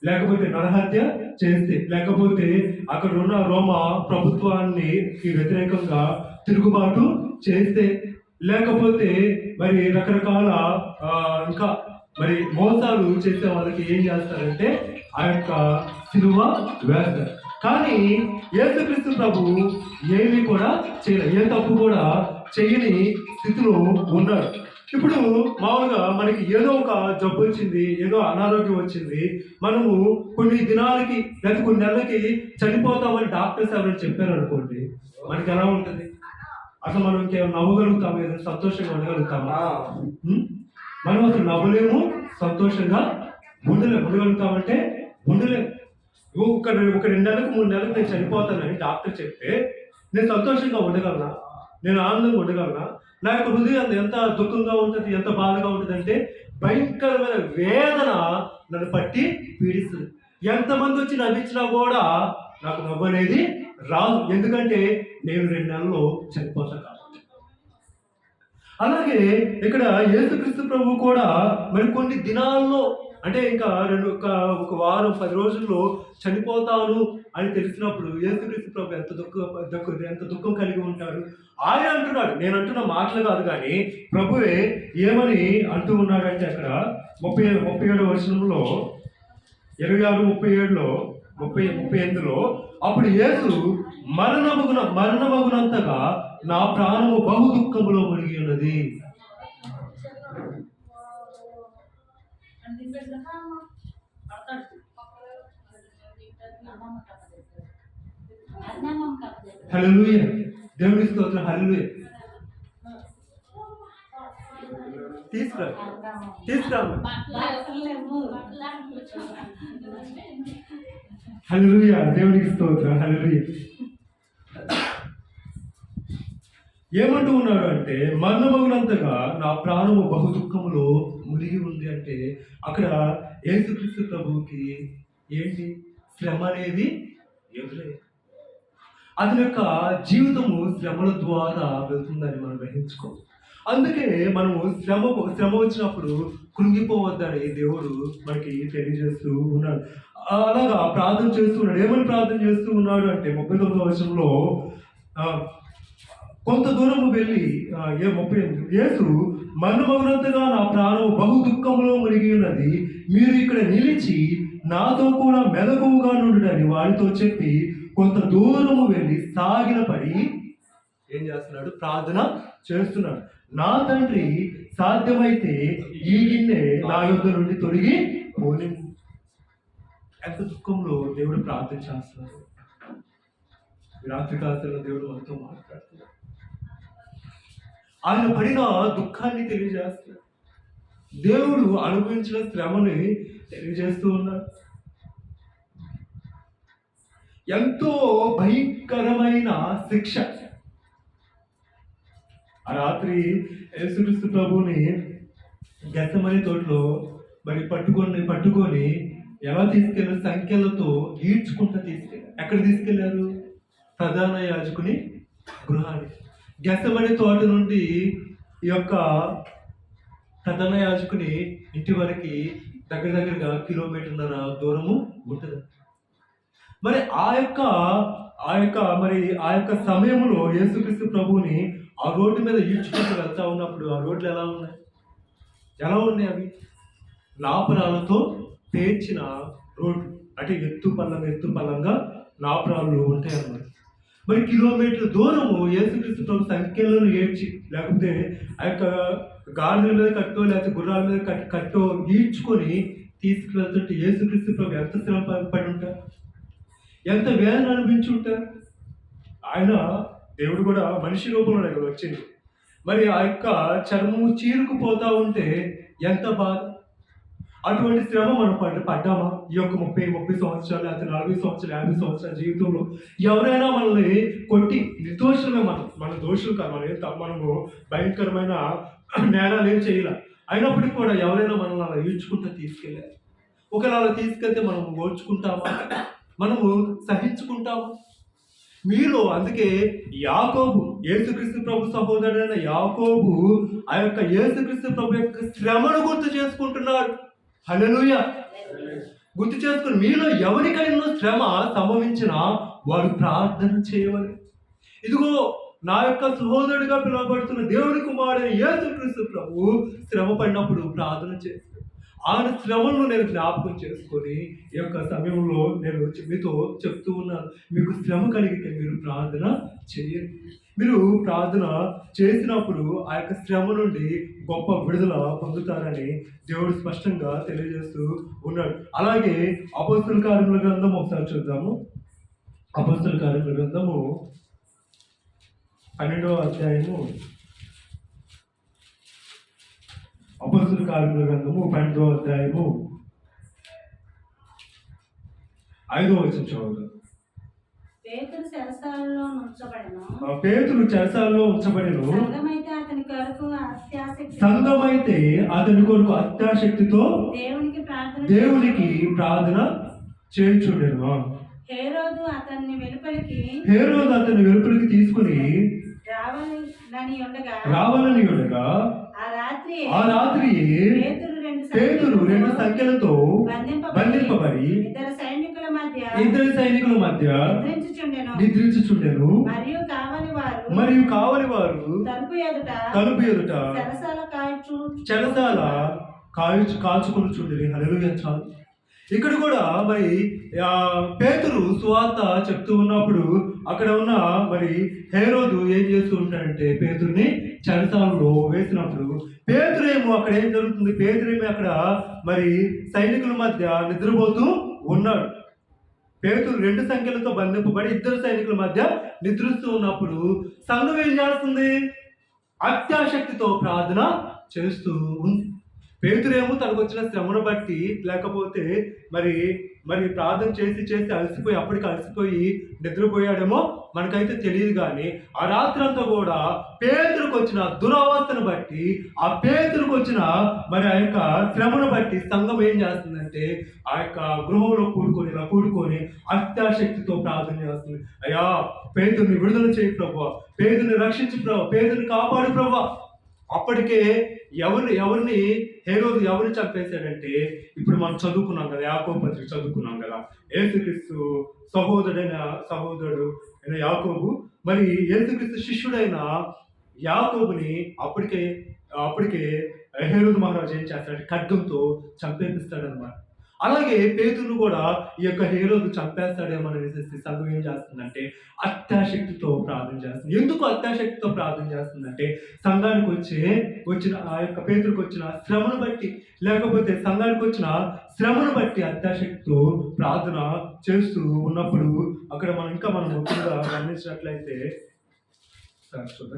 లేకపోతే నరహత్య చేస్తే, లేకపోతే అక్కడ ఉన్న రోమా ప్రభుత్వానికి వ్యతిరేకంగా తిరుగుబాటు చేస్తే, లేకపోతే మరి రకరకాల ఇంకా మరి మోసాలు చేసే వాళ్ళకి ఏం చేస్తారంటే ఆ యొక్క శిలువ వేస్తారు. కానీ యేసుక్రీస్తు ప్రభు ఏమి కూడా చేయలేదు, ఏ తప్పు కూడా చేయని స్థితిలో ఉన్నాడు. ఇప్పుడు మామూలుగా మనకి ఏదో ఒక జబ్బు వచ్చింది, ఏదో అనారోగ్యం వచ్చింది, మనము కొన్ని దినాలకి లేదా కొన్ని నెలలకి చనిపోతామని డాక్టర్స్ ఎవరైనా చెప్పారు అనుకోండి, మనకి ఎలా ఉంటుంది? అసలు మనం ఇంకేమైనా నవ్వగలుగుతామా? ఏదైనా సంతోషంగా ఉండగలుగుతామా? మనం అసలు నవ్వలేము, సంతోషంగా ఉండగలుగుతామంటే ఉండలేము. ఒక 2 నెలలకు 3 నెలలకు నేను చనిపోతానని డాక్టర్ చెప్తే నేను సంతోషంగా ఉండగలనా? నేను ఆనందంగా ఉండగలనా? నా యొక్క హృదయం ఎంత దుఃఖంగా ఉంటుంది, ఎంత బాధగా ఉంటుంది అంటే భయంకరమైన వేదన నన్ను పట్టి పీడిస్తుంది. ఎంతమంది వచ్చి నవ్వించినా కూడా నాకు నవ్వు అనేది రాదు, ఎందుకంటే నేను 2 నెలల్లో చనిపోతాను కాబట్టి. అలాగే ఇక్కడ యేసుక్రీస్తు ప్రభు కూడా మరి కొన్ని దినాల్లో అంటే ఇంకా ఒక వారం 10 రోజుల్లో చనిపోతాను అని తెలిసినప్పుడు యేసుక్రీస్తు ప్రభు ఎంత దుఃఖం కలిగి ఉంటాడు. ఆయన అంటున్నాడు, నేను అంటున్న మాటలు కాదు కానీ ప్రభువే ఏమని అంటూ ఉన్నాడంటే అక్కడ 37 వచనంలో 26, 37లో అప్పుడు యేసు మరణమగునంతగా నా ప్రాణము బహు దుఃఖములో మునిగి ఉన్నది. హల్లెలూయా, దేవుని స్తోత్రం, హల్లెలూయా. తీసుకురా హల్లెలూయా, దేవునికి స్తోత్రం, హల్లెలూయా. ఏమంటూ ఉన్నాడు అంటే మరణమగునంతగా నా ప్రాణము బహు దుఃఖములో మునిగి ఉంది అంటే అక్కడ యేసుక్రీస్తు ప్రభువుకి ఏంటి శ్రమ అనేది ఎదురయ్యింది. అతని యొక్క జీవితము శ్రమల ద్వారా వెళ్తుందని మనం గ్రహించుకో. అందుకే మనము శ్రమ వచ్చినప్పుడు కృంగిపోవద్దని దేవుడు మనకి తెలియజేస్తూ ఉన్నాడు. అలాగా ప్రార్థన చేస్తూ ఉన్నాడు. ఏమని ప్రార్థన చేస్తూ ఉన్నాడు అంటే 39వ వచనంలో కొంత దూరము వెళ్ళి 38 యేసు మరణమగునంతగా నా ప్రాణం బహు దుఃఖంలో మునిగి ఉన్నది, మీరు ఇక్కడ నిలిచి నాతో కూడా మెలకువగా నుండుడని వారితో చెప్పి కొంత దూరము వెళ్ళి సాగిల పడి ఏం చేస్తున్నాడు, ప్రార్థన చేస్తున్నాడు. నా తండ్రి సాధ్యమైతే ఈ గిన్నె నా యొద్ద నుండి తొలగి పోని. ఎంత దుఃఖంలో దేవుడు ప్రార్థన చేస్తున్నాడు. రాత్రి కాలంలో దేవుడు మనతో మాట్లాడుతున్నాడు. ఆయన పడిన దుఃఖాన్ని తెలియజేస్తున్నాడు. దేవుడు అనుభవించిన శ్రమని తెలియజేస్తూ ఉన్నాడు. ఎంతో భయంకరమైన శిక్ష. ఆ రాత్రి యేసుక్రీస్తు ప్రభువుని గెత్సెమనే తోటలో మరి పట్టుకొని ఎలా తీసుకెళ్ళారు, సంఖ్యలతో ఈడ్చుకుంటూ తీసుకెళ్ళారు. ఎక్కడ తీసుకెళ్లారు? ప్రధాన యాజకుని గృహానికి. గెత్సెమనే తోట నుండి ఈ యొక్క ప్రధాన యాజకుని ఇంటి వరకు దగ్గరగా 1.5 కిలోమీటర్ల దూరము ఉంటుంది. మరి ఆ యొక్క సమయంలో యేసుక్రీస్తు ప్రభువుని ఆ రోడ్డు మీద ఈడ్చుకుంటూ వెళ్తా ఉన్నప్పుడు ఆ రోడ్లు ఎలా ఉన్నాయి? అవి నాపరాలతో పేర్చిన రోడ్లు, అంటే ఎత్తు పల్లంగా నాపరాలు ఉంటాయి అన్నమాట. మరి కిలోమీటర్ దూరము యేసుక్రీస్తు ప్రభు సంఖ్యలను ఏడ్చి, లేకపోతే ఆ యొక్క గాడిదల మీద కట్టో లేకపోతే గుర్రాల మీద కట్టో ఈడ్చుకొని తీసుకువెళ్తుంటే యేసుక్రీస్తు ప్రభు ఎంత శ్రమ పడి ఉంటారు, ఎంత వేదన అనిపించుంటారు. ఆయన దేవుడు కూడా మనిషి రూపంలో కదా వచ్చింది. మరి ఆ యొక్క చర్మము చీరుకుపోతా ఉంటే ఎంత బాధ. అటువంటి శ్రమ మనం పడ్డామా? ఈ యొక్క 30 సంవత్సరాలు, లేకపోతే 40 సంవత్సరాలు, 50 సంవత్సరాల జీవితంలో ఎవరైనా మనల్ని కొట్టి, నిర్దోషులమే, మన దోషులు కాదు, మనము భయంకరమైన నేరాలు ఏం చేయాలి, అయినప్పటికీ కూడా ఎవరైనా మనల్ని అలా ఈడ్చుకుంటూ తీసుకెళ్ళారు. ఒకవేళ అలా తీసుకెళ్తే మనం ఓర్చుకుంటామా? మనము సహించుకుంటాము. మీలో అందుకే యాకోబు, యేసుక్రీస్తు ప్రభు సహోదరుడైన యాకోబు ఆ యొక్క యేసుక్రీస్తు ప్రభు యొక్క శ్రమను గుర్తు చేసుకుంటున్నాడు. హల్లెలూయా, గుర్తు చేసుకుని మీలో ఎవరికైనా శ్రమ సంభవించినా వారు ప్రార్థన చేయవాలి. ఇదిగో నా యొక్క సహోదరుడిగా పిలువబడుతున్న దేవుని కుమారుడైన యేసుక్రీస్తు ప్రభు శ్రమ పడినప్పుడు ప్రార్థన చేస్తాడు. ఆయన శ్రమను నేను జ్ఞాపకం చేసుకొని ఈ యొక్క సమయంలో నేను మీతో చెప్తూ ఉన్నాను, మీకు శ్రమ కలిగితే మీరు ప్రార్థన చేయండి. మీరు ప్రార్థన చేసినప్పుడు ఆ యొక్క శ్రమ నుండి గొప్ప విడుదల పొందుతారని దేవుడు స్పష్టంగా తెలియజేస్తూ ఉన్నాడు. అలాగే అపోస్తల కార్యముల గ్రంథం ఒకసారి చూద్దాము. అపోస్తల కార్యముల గ్రంథము 12వ అధ్యాయము. అపోస్తల కార్యముల గ్రంథము 12వ అధ్యాయము 5వ వచనం చదువుతాం. పేతురు చెరసాలలో ఉంచబడెను. సంఘమైతే అతని కొరకు అత్యాశక్తితో దేవునికి ప్రార్థన చేయుచుండెను. హేరోదు అతన్ని వెలుపలికి తీసుకుని రావాలని ఉండగా ఆ రాత్రి పేతురు 2 సంఖ్యలతో బంధింపబడి మధ్య నిద్రించుచుండెను. నిద్రించుచుండెను. మరియు కావలి వారు తలుపు ఎదుట చెరసాల కాల్చుకొని చూడండి. హల్లెలూయా. చాలు. ఇక్కడ కూడా మరి పేతురు సువార్త చెప్తూ ఉన్నప్పుడు అక్కడ ఉన్న మరి హేరోదు ఏం చేస్తూ ఉంటాడంటే పేతురుని చెరసాలలో వేసినప్పుడు పేతురేమో అక్కడ ఏం జరుగుతుంది, పేతురేమో అక్కడ మరి సైనికుల మధ్య నిద్రపోతూ ఉన్నాడు. పేతురు 2 సంఖ్యలతో బంధింపబడి 2 సైనికుల మధ్య నిద్రిస్తూ ఉన్నప్పుడు సంఘం ఏం చేస్తుంది? అత్యాశక్తితో ప్రార్థన చేస్తూ ఉంది. పేతురేమో తనకు వచ్చిన శ్రమను బట్టి లేకపోతే మరి మరి ప్రార్థన చేసి అలసిపోయి అప్పటికి అలసిపోయి నిద్రపోయాడేమో మనకైతే తెలియదు. కానీ ఆ రాత్రంతా కూడా పేతురుకు వచ్చిన దురవస్థను బట్టి ఆ పేతురుకు వచ్చిన మరి ఆ యొక్క శ్రమను బట్టి సంఘం ఏం చేస్తుందంటే ఆ యొక్క గృహంలో కూడుకొని అత్యాశక్తితో ప్రార్థన చేస్తుంది. అయ్యా పేతురుని విడుదల చేయి ప్రభువా, పేతురుని రక్షించు ప్రభువా, పేతురుని కాపాడు ప్రభువా. అప్పటికే ఎవరిని హేరోదు ఎవరిని చంపేశాడంటే ఇప్పుడు మనం చదువుకున్నాం కదా, యాకోబు పత్రిక చదువుకున్నాం కదా, యేసుక్రీస్తు సహోదరుడు అయిన యాకోబు మరి యేసుక్రీస్తు శిష్యుడైన యాకోబుని అప్పటికే హేరోదు మహారాజు ఏం చేస్తాడు? ఖడ్గంతో చంపేపిస్తాడనమాట. అలాగే పేతురును కూడా ఈ యొక్క హేరోదు చంపేస్తాడేమో అనేసి సంఘం ఏం చేస్తుందంటే అత్యాశక్తితో ప్రార్థన చేస్తుంది. ఎందుకు అత్యాశక్తితో ప్రార్థన చేస్తుందంటే సంఘానికి వచ్చిన ఆ యొక్క పేతురుకు వచ్చిన శ్రమను బట్టి లేకపోతే సంఘానికి వచ్చిన శ్రమను బట్టి అత్యాశక్తితో ప్రార్థన చేస్తూ ఉన్నప్పుడు అక్కడ మనం ముఖ్యంగా గమనించినట్లయితే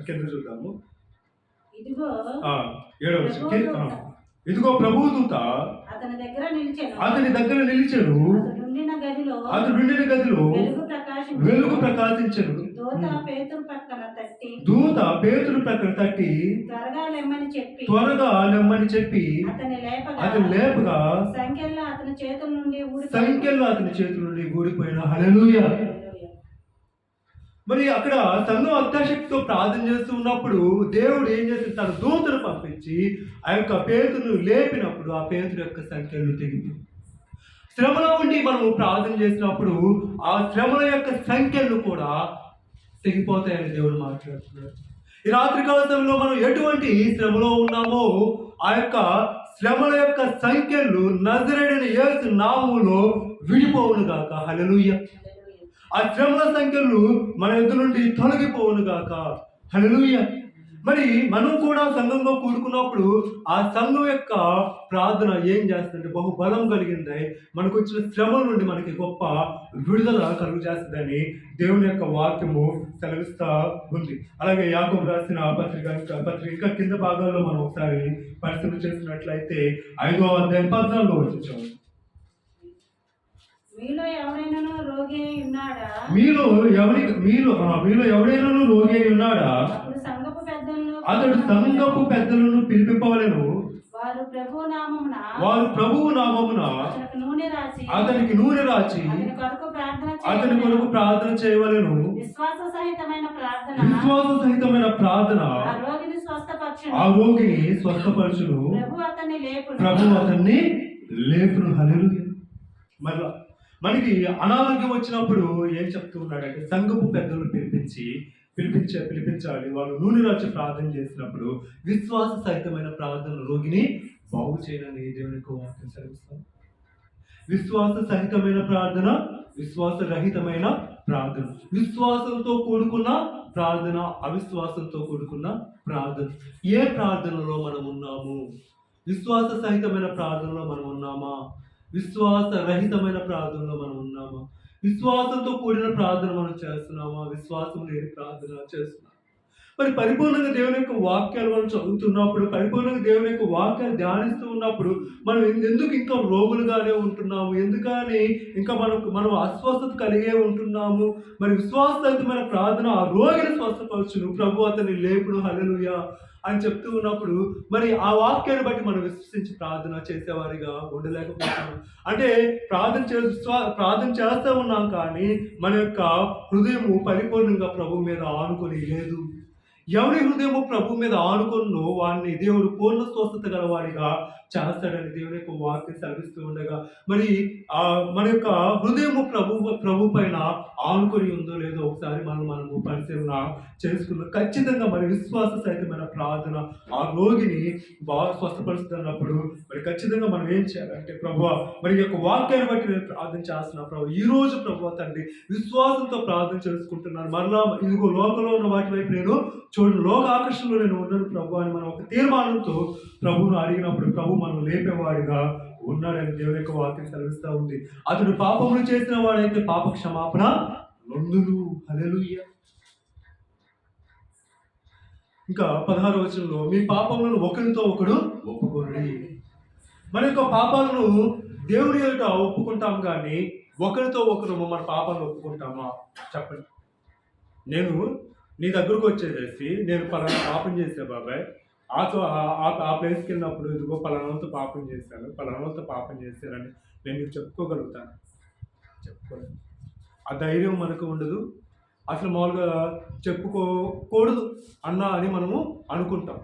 కింద చూద్దాము. ఇదిగో ప్రభువు దూత అతని దగ్గర నిలిచెను. అతడు ఉండిన గదిలో వెలుగు ప్రకాశించెను. దూత పేతురు ప్రక్కన తట్టి త్వరగా లెమ్మని చెప్పి అతని లేపగా సంఖ్యల్లో అతని చేతుల నుండి ఊడిపోయిన. హల్లెలూయా. మరి అక్కడ సంఘం అత్యాశక్తితో ప్రార్థన చేస్తూ ఉన్నప్పుడు దేవుడు ఏం చేస్తుంది? తన దూతను పంపించి ఆ యొక్క పేతురును లేపినప్పుడు ఆ పేతురు యొక్క సంఖ్యలు తెగిపోయి శ్రమలో ఉండి మనము ప్రార్థన చేసినప్పుడు ఆ శ్రమల యొక్క సంఖ్యలు కూడా తెగిపోతాయని దేవుడు మాట్లాడుతున్నాడు. ఈ రాత్రికాల సమయంలో మనం ఎటువంటి శ్రమలో ఉన్నామో ఆ యొక్క శ్రమల యొక్క సంఖ్యలు నజరేయుడైన యేసు నామములో విడిపోవును గాక. హల్లెలూయా. ఆ శ్రమల సంఖ్యలు మన ఎదురు నుండి తొలగిపోవును గాక. హల్లెలూయా. మరి మనం కూడా సంఘంలో కూడుకున్నప్పుడు ఆ సంఘం యొక్క ప్రార్థన ఏం చేస్తుందంటే బహుబలం కలిగింది. మనకు వచ్చిన శ్రమ నుండి మనకి గొప్ప విడుదల కలుగు చేస్తుందని దేవుని యొక్క వాక్యము సెలవిస్తూ ఉంది. అలాగే యాకోబు రాసిన పత్రిక కింద భాగాల్లో మనం ఒకసారి పరిశీలన చేసినట్లయితే 5వ అధ్యాయం 14లో వచ్చాము. మీలో ఎవరైనాను రోగి అయి ఉన్నాడా? మీలో ఎవరైనాను రోగి అయి ఉన్నాడా? అతడు సంఘపు పెద్దలను పిలిపింపవలెను. వారు ప్రభువు నామమున అతనికి నూనె రాచి అతని కొరకు ప్రార్థన చేయవలెను. విశ్వాస సహితమైన ప్రార్థన ఆ రోగిని స్వస్థపరచును. ప్రభు అతన్ని లేపును. హల్లెలూయా. మరలా మనకి అనారోగ్యం వచ్చినప్పుడు ఏం చెప్తూ ఉన్నాడంటే సంఘపు పెద్దలు పిలిపించాలి. వాళ్ళు నూనె రాచి ప్రార్థన చేసినప్పుడు విశ్వాస సహితమైన ప్రార్థన రోగిని బాగు చేయాలని దేవునికి వాక్యం సెలవిస్తాం. విశ్వాస సహితమైన ప్రార్థన, విశ్వాస రహితమైన ప్రార్థన, విశ్వాసంతో కూడుకున్న ప్రార్థన, అవిశ్వాసంతో కూడుకున్న ప్రార్థన. ఏ ప్రార్థనలో మనం ఉన్నాము? విశ్వాస సహితమైన ప్రార్థనలో మనం ఉన్నామా? విశ్వాస రహితమైన ప్రార్థనలో మనం ఉన్నామా? విశ్వాసంతో కూడిన ప్రార్థన మనం చేస్తున్నామా? విశ్వాసం లేని ప్రార్థన చేస్తున్నామా? మరి పరిపూర్ణంగా దేవుని యొక్క వాక్యాలు మనం చదువుతున్నప్పుడు, పరిపూర్ణంగా దేవుని యొక్క వాక్యాలు ధ్యానిస్తూ ఉన్నప్పుడు మనం ఎందుకు ఇంకా రోగులుగానే ఉంటున్నాము? ఎందుకని ఇంకా మనం అస్వస్థత కలిగే ఉంటున్నాము? మరి విశ్వాసరహితమైన ప్రార్థన ఆ రోగిని స్వస్థపరచును, ప్రభు అతన్ని లేపును. హల్లెలూయా అని చెప్తూ ఉన్నప్పుడు మరి ఆ వాక్యాన్ని బట్టి మనం విశ్వసించి ప్రార్థన చేసేవారిగా ఉండలేకపోతున్నాం. అంటే ప్రార్థన చేస్తూ ఉన్నాం కానీ మన యొక్క హృదయము పరిపూర్ణంగా ప్రభు మీద ఆనుకొని లేదు. ఎవరి హృదయము ప్రభు మీద ఆనుకొను వాడిని దేవుడు పూర్ణ స్వస్థత గలవాడిగా చేస్తాడని దేవుని యొక్క వాక్యం సెలవిస్తూ ఉండగా, మరి మన యొక్క హృదయము ప్రభు పైన ఆనుకొని ఉందో లేదో ఒకసారి మనము పరిశీలన చేసుకున్నాం. ఖచ్చితంగా మరి విశ్వాస సహితమైన ప్రార్థన ఆ రోగిని బాగా స్వస్థపరుస్తున్నప్పుడు మరి ఖచ్చితంగా మనం ఏం చేయాలంటే, ప్రభు మరి యొక్క వాక్యాన్ని బట్టి నేను ప్రార్థన చేస్తున్నా ప్రభు, ఈ రోజు ప్రభు తండ్రి విశ్వాసంతో ప్రార్థన చేసుకుంటున్నాను. మరలా ఇదిగో లోకంలో ఉన్న వాటి వైపు నేను చూడండి, లోక ఆకర్షణలో నేను ఉండను ప్రభు అని మనం ఒక తీర్మానంతో ప్రభువును అడిగినప్పుడు ప్రభు మనం లేపేవాడిగా ఉన్నాడని దేవుని యొక్క వాక్యం సెలవిస్తూ ఉంది. అతడు పాపములు చేసిన వాడైతే పాప క్షమాపణ నొందును. హల్లెలూయా. ఇంకా 16వ వచనంలో, మీ పాపములను ఒకరితో ఒకడు ఒప్పుకోండి. మన యొక్క పాపాలను దేవుని ఎదుట ఒప్పుకుంటాం కానీ ఒకరితో ఒకరు మన పాపాలను ఒప్పుకుంటామా? చెప్పండి. నేను నీ దగ్గరకు వచ్చేసేసి నేను పలానా పాపం చేసా బాబాయ్, ఆ ప్లేస్కి వెళ్ళినప్పుడు ఇదిగో పలానాతో పాపం చేశాను, పలానాతో పాపం చేశానని నేను నీకు చెప్పుకోగలుగుతాను? చెప్పుకోలేదు. ఆ ధైర్యం మనకు ఉండదు. అసలు మామూలుగా చెప్పుకోకూడదు అని మనము అనుకుంటాం.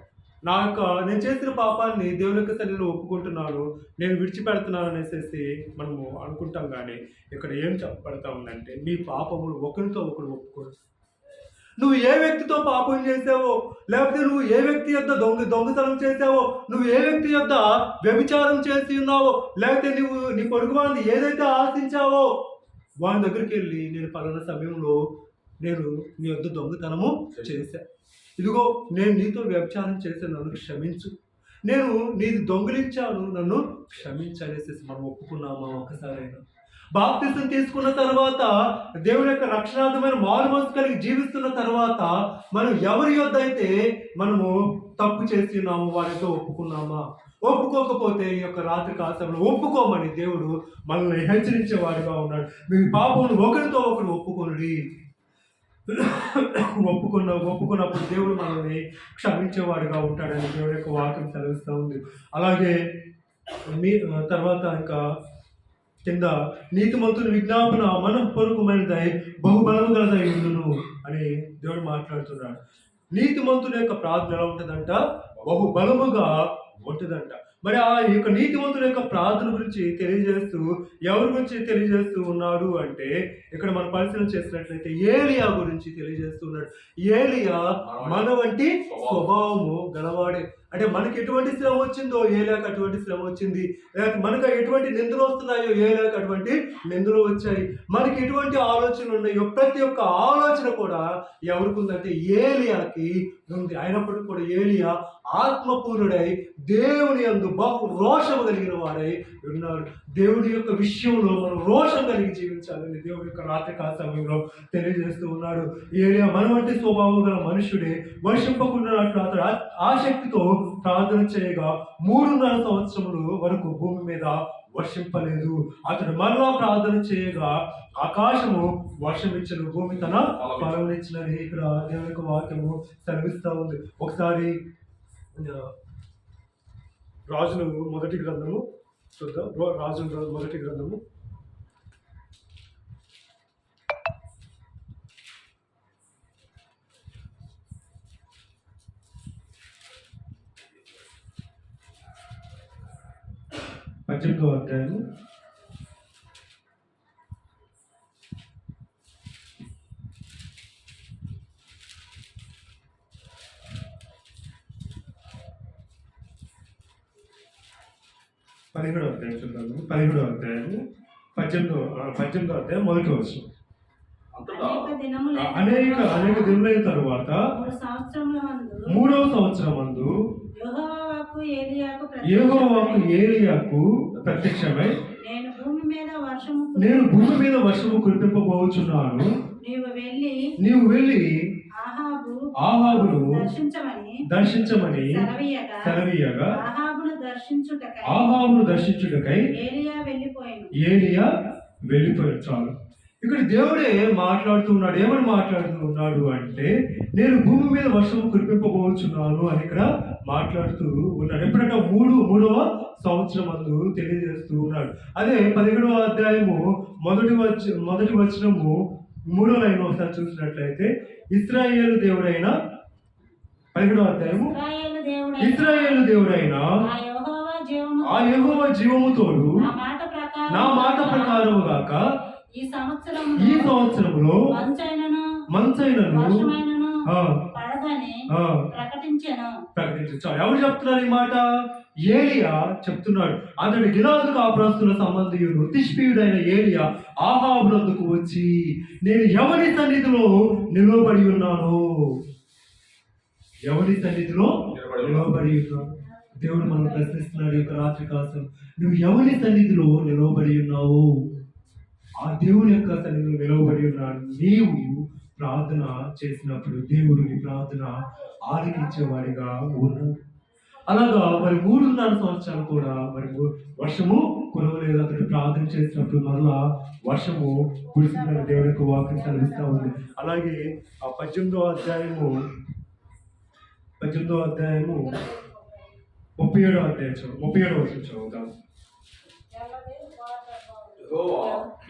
నేను చేసిన పాపాన్ని దేవుని యొక్క సన్నిధిలో ఒప్పుకుంటున్నాను, నేను విడిచిపెడుతున్నాను అనేసి మనము అనుకుంటాం. కానీ ఇక్కడ ఏం చెప్పబడతా ఉందంటే, మీ పాపములు ఒకరితో ఒకరు ఒప్పుకోరు. నువ్వు ఏ వ్యక్తితో పాపం చేసావో, లేకపోతే నువ్వు ఏ వ్యక్తి యొద్ద దొంగతనం చేసావో, నువ్వు ఏ వ్యక్తి యొద్ద వ్యభిచారం చేసి ఉన్నావో, లేకపోతే నువ్వు నీ పొరుగు వాడిని ఏదైతే ఆశించావో వాని దగ్గరికి వెళ్ళి, నేను పలానా సమయంలో నేను నీ యొద్ద దొంగతనము చేశా, ఇదిగో నేను నీతో వ్యభిచారం చేశాను, నన్ను క్షమించు, నేను నీది దొంగిలించాను, నన్ను క్షమించు అనేసి మనం ఒప్పుకున్నామా? ఒకసారైనా బాప్తిసం తీసుకున్న తర్వాత, దేవుని యొక్క రక్షణార్థమైన మారు మనసు కలిగి జీవిస్తున్న తర్వాత, మనం ఎవరి యొద్ద అయితే మనము తప్పు చేస్తున్నామో వారితో ఒప్పుకున్నామా? ఒప్పుకోకపోతే ఈ యొక్క రాత్రి కాలంలో ఒప్పుకోమని దేవుడు మనల్ని హెచ్చరించేవాడిగా ఉన్నాడు. మీ పాపమును ఒకరితో ఒకరు ఒప్పుకొనుడి. ఒప్పుకున్నప్పుడు దేవుడు మనల్ని క్షమించేవాడిగా ఉంటాడని దేవుడి యొక్క వాక్యం సెలవిస్తూ ఉంది. అలాగే మీ తర్వాత ఇంకా కింద, నీతిమంతుని విజ్ఞాపన మనఃపూర్వకమైనదై బహుబలము గలదై ఉండును అని దేవుడు మాట్లాడుతున్నాడు. నీతిమంతుని యొక్క ప్రార్థన ఎలా ఉంటుందంట? బహుబలముగా ఉంటుందంట. మరి ఆ యొక్క నీతిమంతుని యొక్క ప్రార్థన గురించి తెలియజేస్తూ ఎవరి గురించి తెలియజేస్తూ ఉన్నాడు అంటే, ఇక్కడ మనం పరిశీలన చేసినట్లయితే ఏలియా గురించి తెలియజేస్తూ ఉన్నాడు. ఏలియా మన వంటి స్వభావము గలవాడే. అంటే మనకి ఎటువంటి శ్రమ వచ్చిందో ఏలియాకు అటువంటి శ్రమ వచ్చింది. లేకపోతే మనకు ఎటువంటి నిందలు వస్తున్నాయో ఏలియాకు అటువంటి నిందలు వచ్చాయి. మనకి ఎటువంటి ఆలోచనలు ఉన్నాయో ప్రతి ఒక్క ఆలోచన కూడా ఎవరికి ఉందంటే ఏలియాకి ఉంది. అయినప్పటికీ కూడా ఏలియా ఆత్మపూర్ణుడై దేవుని యందు బహు రోషము కలిగిన వాడై ఉన్నాడు. దేవుడి యొక్క విషయంలో మనం రోషం కలిగి జీవించాలని దేవుడి యొక్క రాత్రికాల సమయంలో తెలియజేస్తూ ఉన్నాడు. ఏలియా మన వంటి స్వభావం గల మనుషుడే. వర్షింపకుండానట్లు అతడు ఆసక్తితో ప్రార్థన చేయగా 3.5 సంవత్సరముల వరకు భూమి మీద వర్షింపలేదు. అతడు మరలా ప్రార్థన చేయగా ఆకాశము వర్షం ఇచ్చను, భూమి తన ఫలం ఇచ్చినది ఇక్కడ దేవుని యొక్క వాక్యము సెలవిస్తూ ఉంది. ఒకసారి రాజుల మొదటి గ్రంథము చూద్దాం. రాజుల మొదటి గ్రంథము 18వ అధ్యాయము 17వ అధ్యాయం చూద్దాము. 17వ అధ్యాయము 18వ అధ్యాయం మొదటి వచనం. అనేక దినములైన తరువాత 3వ సంవత్సరమందు యెహోవా ఏలియాకు ప్రత్యక్షమై, నేను భూమి మీద వర్షము కురిపింపబోచున్నాను, నీవు వెళ్ళి ఆహాబును దర్శించమని సెలవీయగా ఆహాబును దర్శించుటకై ఏలియా వెళ్ళిపోయాడు. చాలు. ఇక్కడ దేవుడే మాట్లాడుతున్నాడు. ఏమని మాట్లాడుతున్నాడు అంటే, నేను భూమి మీద వర్షము కురిపింపబోచున్నాను అని ఇక్కడ మాట్లాడుతూ ఉన్నాడు. ఎప్పుడంటే 3వ సంవత్సరం అందు తెలియజేస్తూ ఉన్నాడు. అదే 17వ అధ్యాయము మొదటి వచనము 3వ లైన్ ఒకసారి చూసినట్లయితే, ఇశ్రాయేలు దేవుడైన 17వ అధ్యాయము. ఇశ్రాయేలు దేవుడైన ఆ యెహోవా జీవము తోడు నా మాట ప్రకారము గాక ఈ ఈ సంవత్సరములో మంచైనను పడదని ప్రకటించాను. ప్రకటించాడు. ఎవరు చెప్తున్నారు ఈ మాట? ఏలియా చెప్తున్నాడు. అతడు గిలాదు కాపురస్తుల సంబంధియుడు తిష్బీయుడైన ఏలియా ఆహాబునందుకు వచ్చి, నేను ఎవరి సన్నిధిలో నిలవబడి ఉన్నాను, ఎవరి సన్నిధిలో నిలవబడి ఉన్నాను. దేవుడు మనం ప్రశ్నిస్తున్నాడు ఈ యొక్క రాత్రి కాసం, నువ్వు ఎవరి సన్నిధిలో నిలవబడి ఉన్నావు? ఆ దేవుని యొక్క సన్నిధిలో నిలవబడి ఉన్నాడు. నీవు ప్రార్థన చేసినప్పుడు దేవుడు నీ ప్రార్థన ఆలకించేవాడిగా ఉన్నాడు. అలాగా మరి 3.5 సంవత్సరాలు కూడా మరి వర్షము కురవలేదు. అతడు ప్రార్థన చేసినప్పుడు మరలా వర్షము కురిసిందని దేవుడి యొక్క వాక్యం సెలవిస్తూ ఉంది. అలాగే ఆ 18వ అధ్యాయము 37వ వచనం చదువుతాం.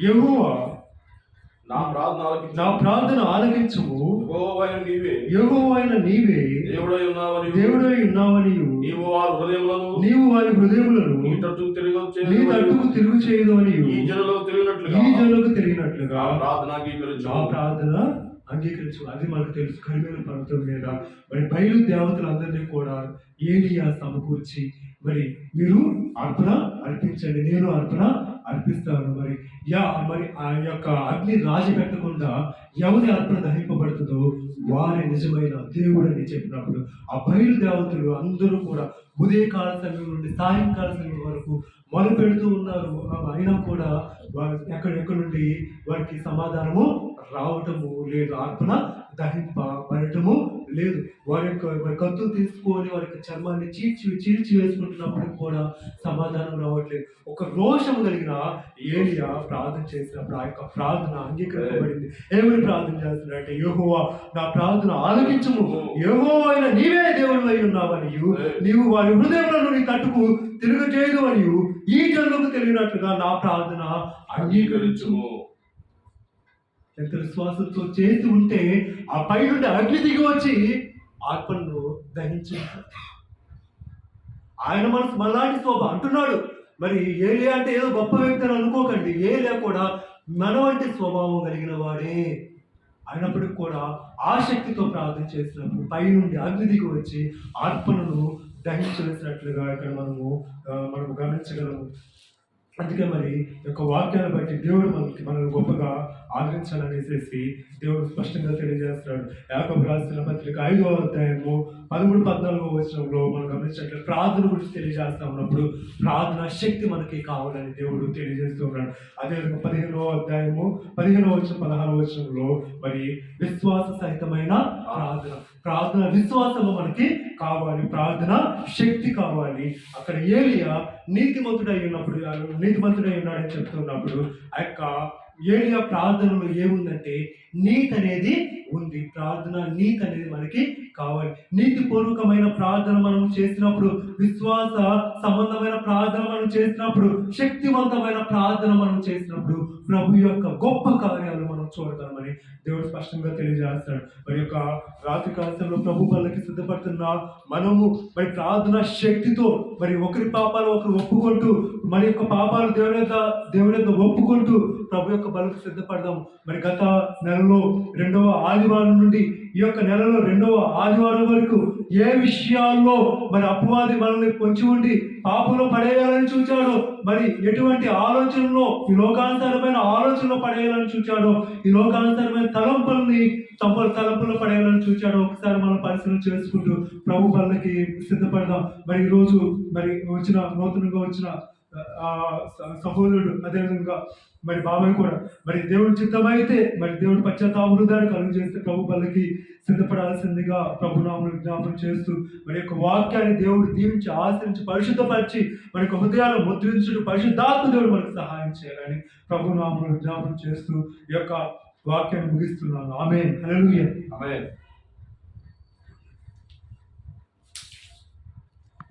యెహోవా నా ప్రార్థన ఆలకించుము, యెహోవైన నీవే దేవుడై దేవుడై ఉన్నావనియు నీవు వారి హృదయములను నీ తట్టుకు తిరుగు చేయదు అని ఈ జనులకు తెలియనట్లుగా నా ప్రార్థన అంగీకరించు. అది మనకు తెలుసు. కరిమేలు పర్వతం మీద మరి బయలు దేవతలందరినీ కూడా ఏలియా సమకూర్చి, మరి మీరు అర్పణ అర్పించండి, నేను అర్పణ అర్పిస్తాను. మరి ఆ యొక్క అగ్ని రాజి పెట్టకుండా ఎవరి అర్పణ దహింపబడుతుందో వారి నిజమైన దేవుడు అని చెప్పినప్పుడు ఆ బయలు దేవతలు అందరూ కూడా ఉదయకాల సమయం నుండి సాయంకాల సమయం వరకు మొదలుపెడుతూ ఉన్నారు. అయినా కూడా ఎక్కడెక్కడ నుండి వారికి సమాధానము రావటము లేదు, అర్పణ దహింపబడటము లేదు. వారి యొక్క కత్తులు తీసుకొని వారి యొక్క చర్మాన్ని చీల్చి వేసుకుంటున్నప్పుడు కూడా సమాధానం రావట్లేదు. ఒక రోషం కలిగిన ఏలియా ప్రార్థన చేసినప్పుడు ఆ యొక్క ప్రార్థన అంగీకరించబడింది. ఏమని ప్రార్థన చేస్తున్నాడంటే, యెహోవా నా ప్రార్థన ఆలకించుము, యెహోవైన నీవే దేవుడు అయి ఉన్నావనియు నీవు వారి హృదయములను నీ తట్టుకు తిరగజేయదు అనియు ఈ జనులకు తెలియనట్లుగా నా ప్రార్థన అంగీకరించుము. ఎంత విశ్వాసంతో చేసి ఉంటే ఆ పై నుండి అగ్ని దిగి వచ్చి ఆత్మను దహించు. ఆయన మనసు మనలాంటి శోభ అంటున్నాడు. మరి ఏలియా అంటే ఏదో గొప్ప వ్యక్తి అని అనుకోకండి. ఏలియా కూడా మన వంటి స్వభావం కలిగిన వాడే. అయినప్పటికీ కూడా ఆసక్తితో ప్రార్థన చేసినప్పుడు పై నుండి అగ్ని దిగి వచ్చి ఆత్మను దహించవలసినట్లుగా ఇక్కడ మనము గమనించగలము. అందుకే మరి యొక్క వాక్యాన్ని బట్టి దేవుడు మనల్ని గొప్పగా ఆదరించాలనేసి దేవుడు స్పష్టంగా తెలియజేస్తున్నాడు. యాకోబు రాసిన పత్రిక 5వ అధ్యాయము 13-14 వచనంలో మనం గమనించినట్లు ప్రార్థన గురించి తెలియజేస్తా ఉన్నప్పుడు ప్రార్థన శక్తి మనకి కావాలని దేవుడు తెలియజేస్తూ ఉన్నాడు. అదేవిధంగా 15వ అధ్యాయము 15వ వచనం 16వ వచనంలో మరి విశ్వాస సహితమైన ప్రార్థన విశ్వాసము మనకి కావాలి, ప్రార్థన శక్తి కావాలి. అక్కడ ఏలియా నీతిమంతుడై ఉన్నాడని చెప్తున్నప్పుడు ఆ యొక్క ఏలియా ప్రార్థనలో ఏముందంటే నీతి అనేది ఉంది. ప్రార్థన నీతి అనేది మనకి కావాలి. నీతిపూర్వకమైన ప్రార్థన మనం చేసినప్పుడు, విశ్వాస సంబంధమైన ప్రార్థన మనం చేసినప్పుడు, శక్తివంతమైన ప్రార్థన మనం చేసినప్పుడు ప్రభు యొక్క గొప్ప కార్యాలు మనం చూడగలమని దేవుడు స్పష్టంగా తెలియజేస్తాడు. మరి యొక్క రాత్రి కాలంలో ప్రభు పనులకి సిద్ధపడుతున్న మనము మరి ప్రార్థన శక్తితో మరి ఒకరి పాపాలు ఒకరు ఒప్పుకుంటూ మరి యొక్క పాపాలు దేవుని యొక్క ఒప్పుకుంటూ ప్రభు యొక్క బలకు సిద్ధపడదాం. మరి గత నెలలో 2వ ఆదివారం నుండి ఈ యొక్క నెలలో 2వ ఆదివారం వరకు ఏ విషయాల్లో మరి అపవాది మనల్ని పొంచి ఉండి పాపంలో పడేయాలని చూచాడో, మరి ఎటువంటి ఆలోచనలో ఈ లోకానుసారమైన ఆలోచనలో పడేయాలని చూచాడో, ఈ లోకానుసారమైన తలంపుల్లో పడేయాలని చూచాడో ఒకసారి మనం పరిశీలన చేసుకుంటూ ప్రభు పనులకి సిద్ధపడదాం. మరి ఈరోజు మరి నూతనంగా వచ్చిన సహోదరుడు, అదేవిధంగా మరి బాబాయ్ కూడా మరి దేవుడి చిత్తమైతే మరి దేవుడి పశ్చాత్తాప హృదయాన్ని కలుగు చేస్తే ప్రభు పనులకి సిద్ధపడాల్సిందిగా ప్రభునామను జ్ఞాపకం చేస్తూ మరి యొక్క వాక్యాన్ని దేవుడు దీవించి ఆశ్రయించి పరిశుద్ధపరిచి మన యొక్క హృదయాలు ముద్రించుడు పరిశుద్ధాత్మ దేవుడు మనకు సహాయం చేయాలని ప్రభునామను జ్ఞాపకం చేస్తూ ఈ యొక్క వాక్యాన్ని ముగిస్తున్నాను. ఆమేన్. హల్లెలూయా. ఆమేన్.